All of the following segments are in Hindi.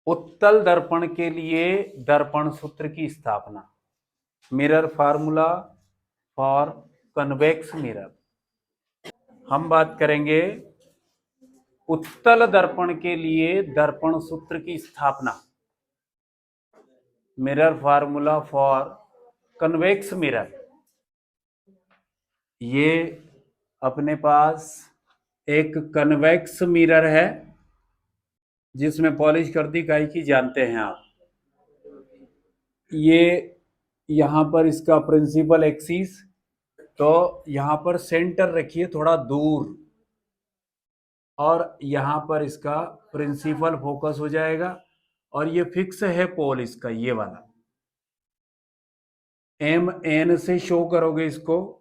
उत्तल दर्पण के लिए दर्पण सूत्र की स्थापना। Mirror formula for convex mirror. हम बात करेंगे उत्तल दर्पण के लिए दर्पण सूत्र की स्थापना। Mirror formula for convex mirror. ये अपने पास एक कन्वेक्स मिरर है जिसमें पॉलिश कर दी काई की, जानते हैं आप। ये यहां पर इसका प्रिंसिपल एक्सिस, तो यहां पर सेंटर रखिए थोड़ा दूर, और यहां पर इसका प्रिंसिपल फोकस हो जाएगा। और ये फिक्स है पोल इसका, ये वाला MN से शो करोगे इसको।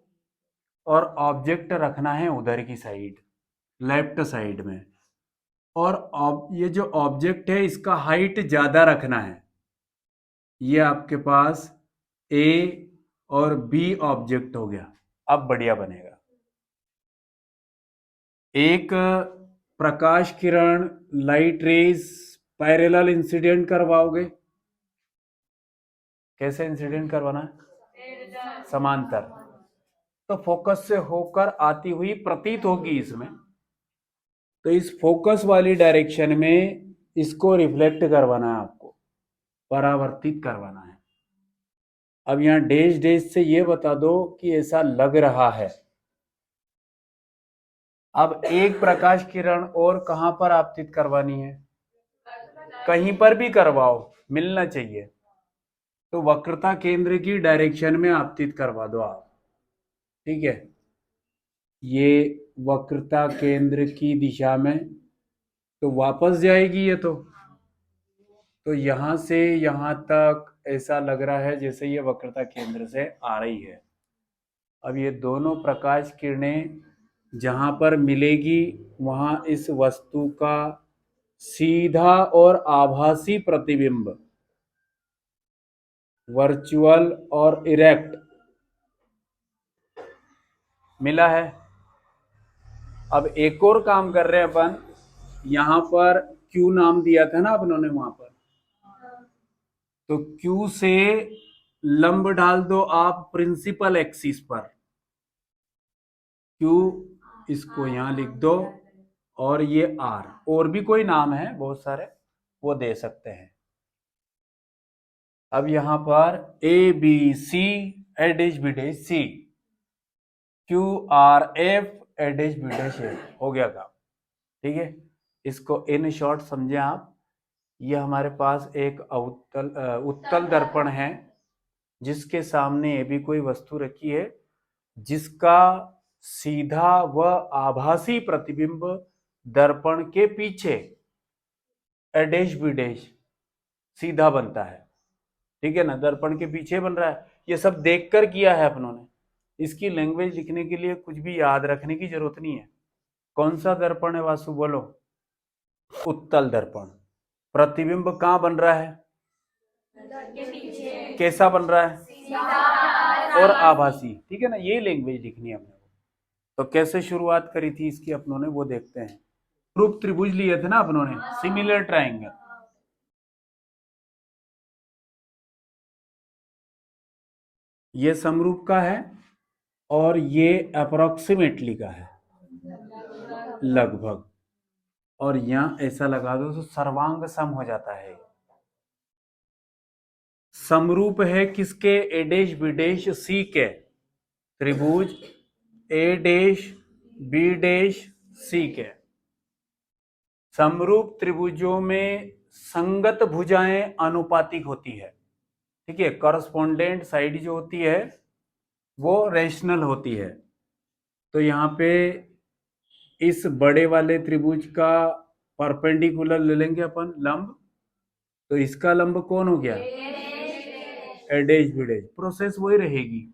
और ऑब्जेक्ट रखना है उधर की साइड, लेफ्ट साइड में। और ये जो ऑब्जेक्ट है इसका हाइट ज्यादा रखना है। ये आपके पास A और B ऑब्जेक्ट हो गया। अब बढ़िया बनेगा। एक प्रकाश किरण, लाइट रेज पैरेलल इंसिडेंट करवाओगे। कैसे इंसिडेंट करवाना है? समांतर। तो फोकस से होकर आती हुई प्रतीत होगी इसमें, तो इस फोकस वाली डायरेक्शन में इसको रिफ्लेक्ट करवाना है आपको, परावर्तित करवाना है। अब यहां डैश डैश से ये बता दो कि ऐसा लग रहा है। अब एक प्रकाश किरण और कहां पर आपतित करवानी है? कहीं पर भी करवाओ, मिलना चाहिए। तो वक्रता केंद्र की डायरेक्शन में आपतित करवा दो आप। ठीक है, ये वक्रता केंद्र की दिशा में, तो वापस जाएगी ये। तो यहां से यहां तक ऐसा लग रहा है जैसे ये वक्रता केंद्र से आ रही है। अब ये दोनों प्रकाश किरणें जहां पर मिलेगी वहां इस वस्तु का सीधा और आभासी प्रतिबिंब, वर्चुअल और इरेक्ट, मिला है। अब एक और काम कर रहे हैं अपन। यहां पर Q नाम दिया था ना अपनों ने वहां पर, तो Q से लंब डाल दो आप प्रिंसिपल एक्सिस पर। Q इसको यहां लिख दो, और ये R, और भी कोई नाम है बहुत सारे, वो दे सकते हैं। अब यहां पर ABC A dash B dash C, QRF A dash B dash A, हो गया काम। ठीक है, इसको इन शॉर्ट समझे आप। ये हमारे पास एक उत्तल दर्पण है जिसके सामने ये भी कोई वस्तु रखी है जिसका सीधा व आभासी प्रतिबिंब दर्पण के पीछे A डैश B डैश सीधा बनता है। ठीक है ना, दर्पण के पीछे बन रहा है। ये सब देखकर किया है अपनों ने। इसकी लैंग्वेज लिखने के लिए कुछ भी याद रखने की जरूरत नहीं है। कौन सा दर्पण है वासु, बोलो? उत्तल दर्पण। प्रतिबिंब कहां बन रहा है? कैसा बन रहा है? और आभासी। ठीक है ना, ये लैंग्वेज लिखनी है अपने को। तो कैसे शुरुआत करी थी इसकी अपनों ने, वो देखते हैं। रूप त्रिभुज लिए थे ना अपनों ने, सिमिलर ट्रायंगल। ये समरूप का है और ये अप्रोक्सीमेटली का है, लगभग। और यहां ऐसा लगा दो तो सर्वांग सम हो जाता है। समरूप है किसके? A dash B dash C के। त्रिभुज A dash B dash C के। समरूप त्रिभुजों में संगत भुजाएं अनुपातिक होती है। ठीक है, कॉरस्पॉन्डेंट साइड जो होती है वो रेशनल होती है। तो यहाँ पे इस बड़े वाले त्रिभुज का परपेंडिकुलर ले लेंगे अपन लंब, तो इसका लंब कौन हो गया? A dash B dash. Process वही रहेगी।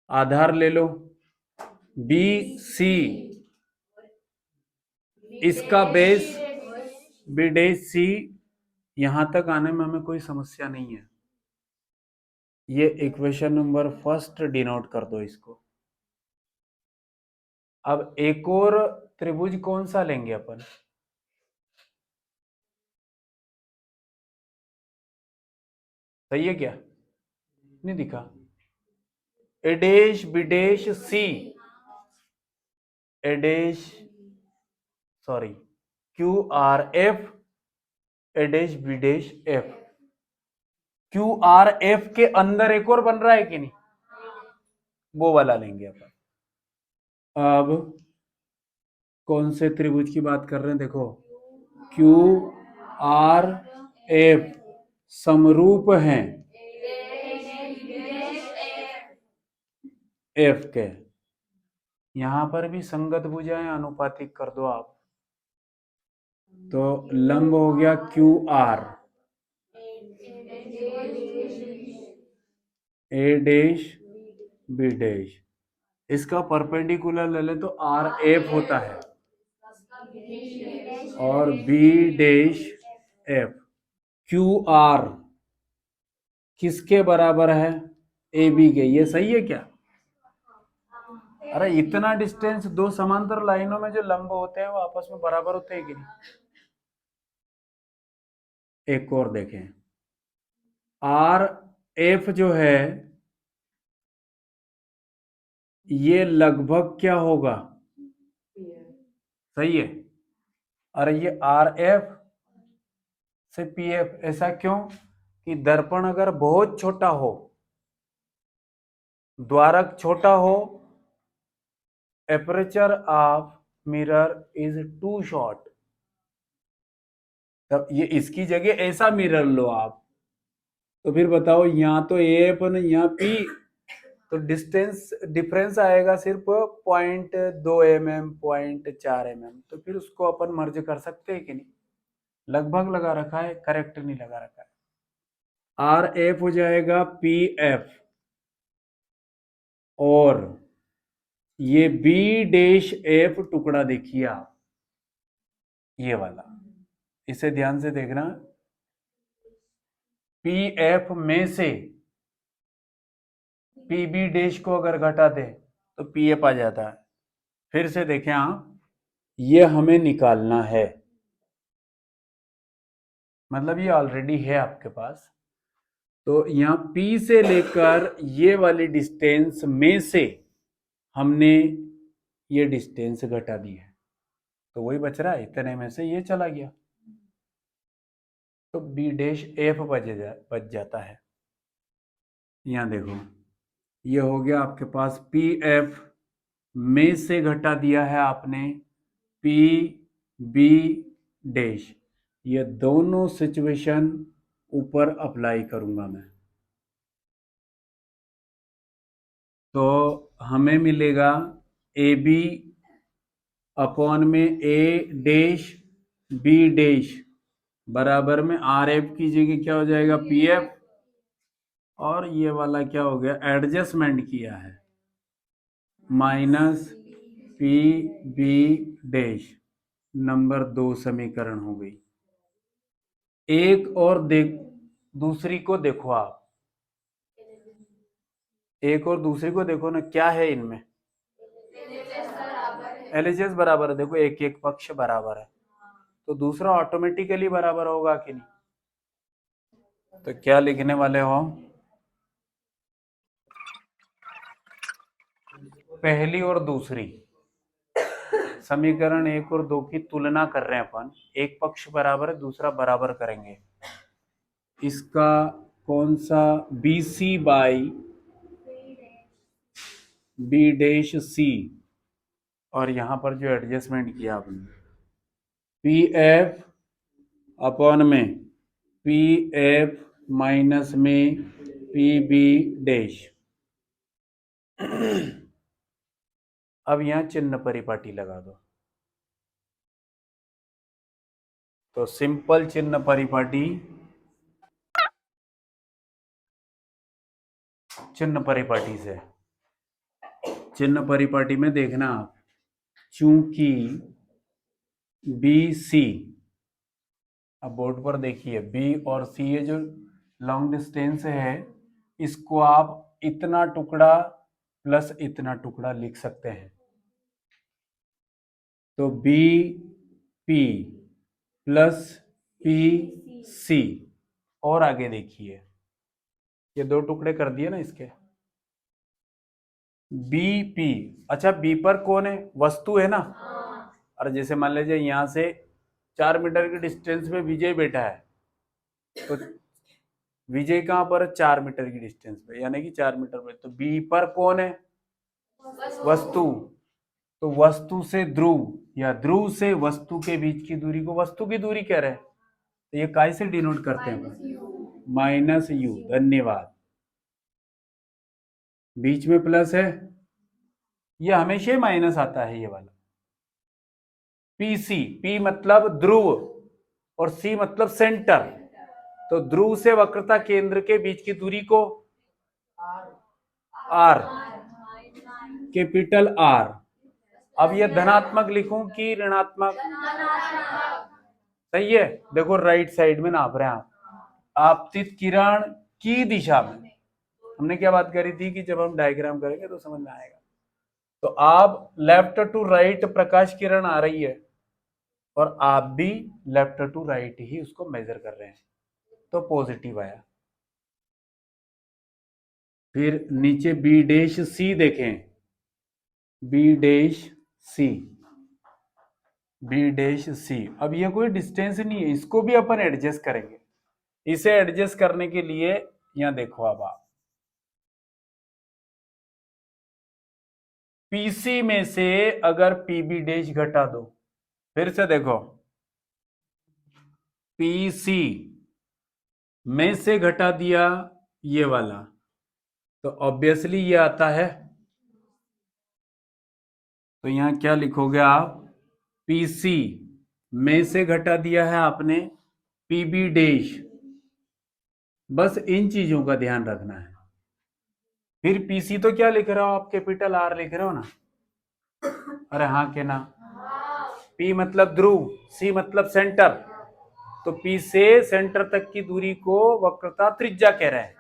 आधार ले लो BC, इसका बेस B डैश C। यहां तक आने में हमें कोई समस्या नहीं है। ये इक्वेशन नंबर फर्स्ट डिनोट कर दो इसको। अब एक और त्रिभुज कौन सा लेंगे अपन? सही है क्या? नहीं दिखा? A dash B dash C, A dash, sorry, Q R F, A dash B dash F. Q R F के अंदर एक और बन रहा है कि नहीं? वो वाला लेंगे अपन। अब कौन से त्रिभुज की बात कर रहे हैं? देखो, क्यू आर एफ समरूप हैं एफ के। यहां पर भी संगत भुजाएं अनुपातिक कर दो आप, तो लंब हो गया Q R, A dash B dash, इसका परपेंडिकुलर ले ले तो आर एफ होता है और B dash F. Q R किसके बराबर है? ए बी के। ये सही है क्या? अरे इतना डिस्टेंस दो समांतर लाइनों में जो लंब होते हैं वो आपस में बराबर होते हैं कि नहीं? एक और देखें, आर एफ जो है ये लगभग क्या होगा? सही है। अरे ये आर एफ से पी एफ, ऐसा क्यों? कि दर्पण अगर बहुत छोटा हो, द्वारक छोटा हो, aperture of mirror is too short, तब ये इसकी जगह ऐसा मिरर लो आप, तो फिर बताओ यहाँ तो ए अपन यहाँ पी, तो डिस्टेंस डिफरेंस आएगा सिर्फ 0.2 mm, 0.4 mm, तो फिर उसको अपन मर्ज कर सकते हैं कि नहीं? लगभग लगा रखा है, करेक्ट नहीं लगा रखा है। आर एफ हो जाएगा पी एफ, और ये बी डैश एफ टुकड़ा देखिए आप, ये वाला, इसे ध्यान से देखना। पी एफ में से पी बी डैश को अगर घटा दे तो पी एफ आ जाता है। फिर से देखें आप, ये हमें निकालना है, मतलब ये ऑलरेडी है आपके पास, तो यहाँ P से लेकर ये वाली डिस्टेंस में से हमने ये डिस्टेंस घटा दी है, तो वही बच रहा है, इतने में से ये चला गया, तो बी डैश एफ बच जाता है। यहाँ देखो, ये हो गया आपके पास पी एफ में से घटा दिया है आपने पी बी डैश, ये दोनों सिचुएशन ऊपर अप्लाई करूंगा मैं, तो हमें मिलेगा ए बी अपॉन में ए डैश बी डैश बराबर में आर एफ की जगह क्या हो जाएगा? पी एफ, और ये वाला क्या हो गया? एडजस्टमेंट किया है, minus P B dash, number 2 समीकरण हो गई। एक और देख, दूसरी को देखो आप, एक और दूसरी को देखो ना, क्या है इनमें? एलएचएस बराबर है, देखो एक एक पक्ष बराबर है, तो दूसरा ऑटोमेटिकली बराबर होगा कि नहीं? तो क्या लिखने वाले हो? पहली और दूसरी समीकरण 1 और 2 की तुलना कर रहे हैं अपन, एक पक्ष बराबर है, दूसरा बराबर करेंगे। इसका कौन सा? B C by B dash C, और यहां पर जो एडजस्टमेंट किया आपने, पी एफ अपॉन में पी एफ माइनस में पी बी डैश। अब यहां चिन्ह परिपाटी लगा दो, तो सिंपल चिन्ह परिपाटी, चिन्ह परिपाटी से, चिन्ह परिपाटी में देखना आप, चूंकि बी सी, अब बोर्ड पर देखिए, बी और सी ये जो लॉन्ग डिस्टेंस है, इसको आप इतना टुकड़ा प्लस इतना टुकड़ा लिख सकते हैं, तो B P plus P C, और आगे देखिए, ये 2 टुकड़े कर दिए ना इसके। बी पी, अच्छा बी पर कौन है, वस्तु है ना। और जैसे मान लीजिए यहां से 4 मीटर की डिस्टेंस पे विजय बैठा है, तो विजय कहां पर है, 4 मीटर की डिस्टेंस पे, यानी कि 4 मीटर पे। तो बी पर कौन है, वस्तु। तो वस्तु से ध्रुव या ध्रुव से वस्तु के बीच की दूरी को वस्तु की दूरी कह रहे हैं। तो ये काय से डिनोट करते हैं, -u। धन्यवाद। बीच में प्लस है, ये हमेशा ही माइनस आता है ये वाला। पीसी, पी मतलब ध्रुव और सी मतलब सेंटर। तो ध्रुव से वक्रता केंद्र के बीच की दूरी को आर, कैपिटल आर। अब ये धनात्मक लिखूं कि ऋणात्मक, सही है। देखो राइट साइड में नाप रहे हैं आप, आपतित किरण की दिशा में। हमने क्या बात करी थी कि जब हम डायग्राम करेंगे तो समझ में आएगा। तो आप लेफ्ट टू राइट प्रकाश किरण आ रही है और आप भी लेफ्ट टू राइट ही उसको मेजर कर रहे हैं, तो पॉजिटिव आया। फिर नीचे बी डैश सी देखें, बी डैश सी, बी डैश सी। अब ये कोई डिस्टेंस नहीं है, इसको भी अपन एडजस्ट करेंगे। इसे एडजस्ट करने के लिए यहां देखो, अब आप पीसी में से अगर पीबी डैश घटा दो, फिर से देखो, पीसी में से घटा दिया ये वाला, तो ऑब्वियसली ये आता है। तो यहां क्या लिखोगे आप, पीसी में से घटा दिया है आपने पीबी डैश। बस इन चीजों का ध्यान रखना है। फिर पीसी तो क्या लिख रहा हो आप, कैपिटल आर लिख रहे हो ना। अरे हाँ के ना। पी मतलब ध्रुव, सी मतलब सेंटर। तो पी से सेंटर तक की दूरी को वक्रता त्रिज्या कह रहे हैं,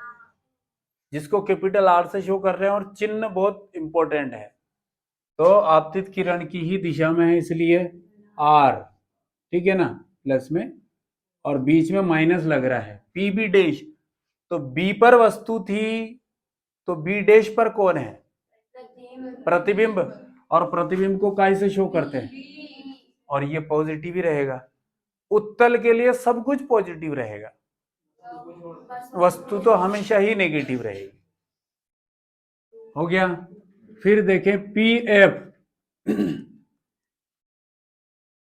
जिसको कैपिटल आर से शो कर रहे हैं, और चिन्ह बहुत इंपॉर्टेंट है। तो आपतित किरण की ही दिशा में है, इसलिए आर, ठीक है ना, प्लस में, और बीच में माइनस लग रहा है पीबी डैश। तो बी पर वस्तु थी, तो बी डैश पर कौन है, प्रतिबिंब। और प्रतिबिंब को काय से शो करते हैं, और ये पॉजिटिव ही रहेगा। उत्तल के लिए सब कुछ पॉजिटिव रहेगा, वस्तु तो हमेशा ही नेगेटिव रहेगी। हो गया। फिर देखें पी एफ,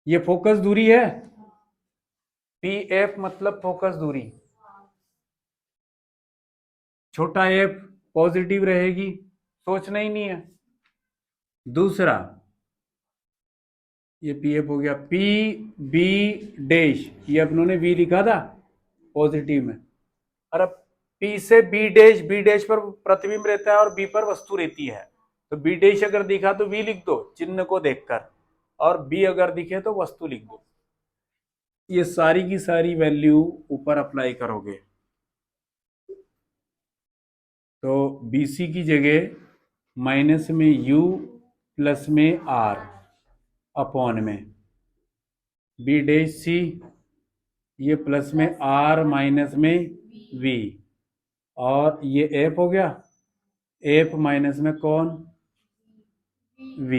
ये फोकस दूरी है। पी एफ मतलब फोकस दूरी, छोटा एफ पॉजिटिव रहेगी, सोचना ही नहीं है। दूसरा ये पी एफ हो गया, पी बी डैश, ये अपनों ने वी लिखा था पॉजिटिव में। और अब पी से बी डैश, बी डैश पर प्रतिबिंब रहता है और बी पर वस्तु रहती है। तो बी डैश अगर दिखा तो वी लिख दो चिन्ह को देखकर, और बी अगर दिखे तो वस्तु लिख दो। ये सारी की सारी वैल्यू ऊपर अप्लाई करोगे, तो BC की जगह माइनस में U प्लस में R अपॉन में बी डैश सी, ये प्लस में R माइनस में V, और ये F हो गया, F माइनस में कौन, V।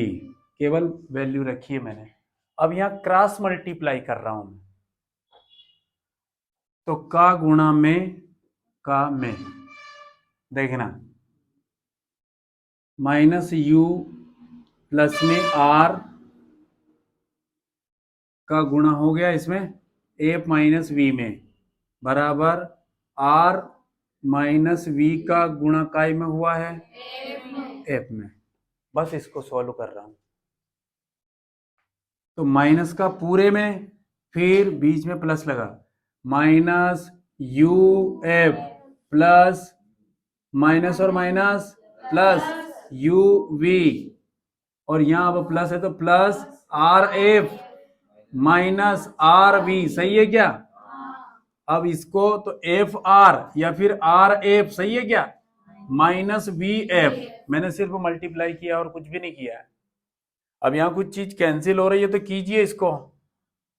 केवल वैल्यू रखी है मैंने। अब यहां क्रॉस मल्टीप्लाई कर रहा हूं मैं, तो का गुणा में का में, देखना -U प्लस में R का गुणा हो गया इसमें F माइनस वी में, बराबर R माइनस वी का गुणा काय में हुआ है, F में। बस इसको सॉल्व कर रहा हूं। तो माइनस का पूरे में, फिर बीच में प्लस लगा, -UF प्लस माइनस और माइनस प्लस UV, और यहां अब प्लस है तो प्लस RF माइनस RV, सही है क्या। अब इसको तो FR या फिर RF, सही है क्या, माइनस VF। मैंने सिर्फ मल्टीप्लाई किया और कुछ भी नहीं किया है। अब यहां कुछ चीज कैंसिल हो रही है तो कीजिए इसको,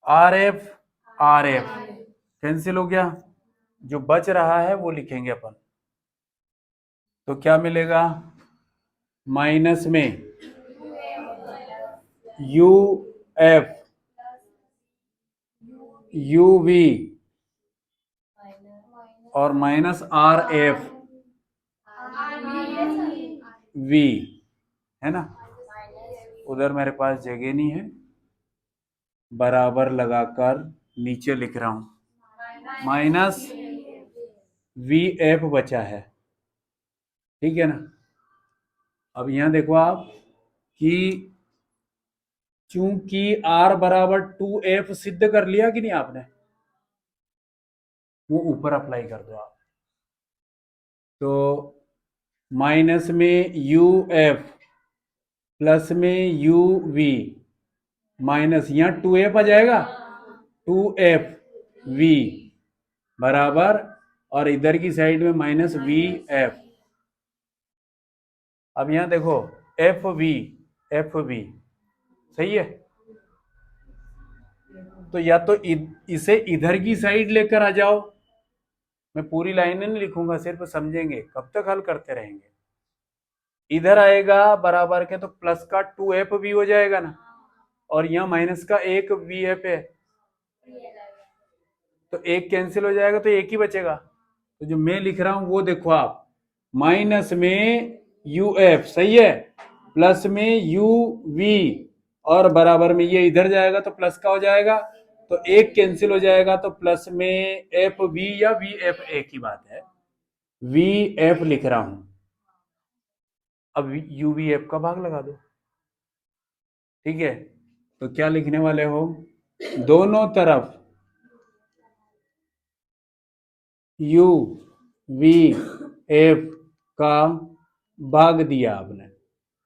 RF RF कैंसिल हो गया, जो बच रहा है वो लिखेंगे अपन, तो क्या मिलेगा, माइनस में यू एफ यू वी और माइनस आर एफ वी, है ना। उधर मेरे पास जगह नहीं है, बराबर लगाकर नीचे लिख रहा हूं, माइनस वी एफ बचा है, ठीक है ना। अब यहां देखो आप कि चूंकि आर बराबर 2f सिद्ध कर लिया कि नहीं आपने, वो ऊपर अप्लाई कर दो आप। तो माइनस में यू एफ प्लस में यू वी माइनस यहां 2f आ जाएगा, 2f वी बराबर, और इधर की साइड में माइनस वी एफ। अब यहां देखो एफ वी सही है, तो या तो इसे इधर की साइड लेकर आ जाओ, मैं पूरी लाइनें नहीं लिखूंगा, सिर्फ समझेंगे, कब तक हल करते रहेंगे। इधर आएगा बराबर के तो प्लस का 2f भी हो जाएगा ना, और यहाँ माइनस का एक वी एफ है, तो एक कैंसिल हो जाएगा तो एक ही बचेगा। तो जो मैं लिख रहा हूं वो देखो आप, माइनस में यू एफ सही है, प्लस में यू वी, और बराबर में ये इधर जाएगा तो प्लस का हो जाएगा, तो एक कैंसिल हो जाएगा, तो प्लस में एफ वी या वी एफ एक ही बात है, वी एफ लिख रहा हूं। अब यू वी एफ का भाग लगा दो, ठीक है। तो क्या लिखने वाले हो, दोनों तरफ यू वी एफ का भाग दिया आपने,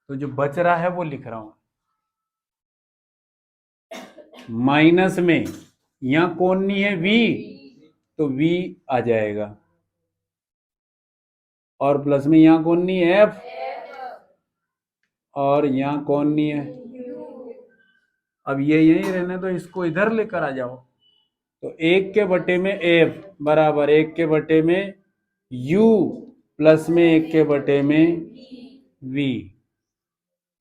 तो जो बच रहा है वो लिख रहा हूं, माइनस में यहां कौन नहीं है वी, तो वी आ जाएगा, और प्लस में यहां कौन नहीं है एफ, और यहां कौन नहीं है, अब ये यहीं रहने तो इसको इधर लेकर आ जाओ, तो एक के बटे में एफ बराबर एक के बटे में यू प्लस में एक के बटे में वी,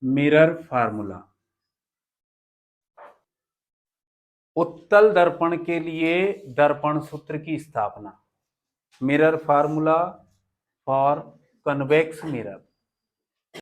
मिरर फार्मूला। उत्तल दर्पण के लिए दर्पण सूत्र की स्थापना, mirror formula for convex mirror.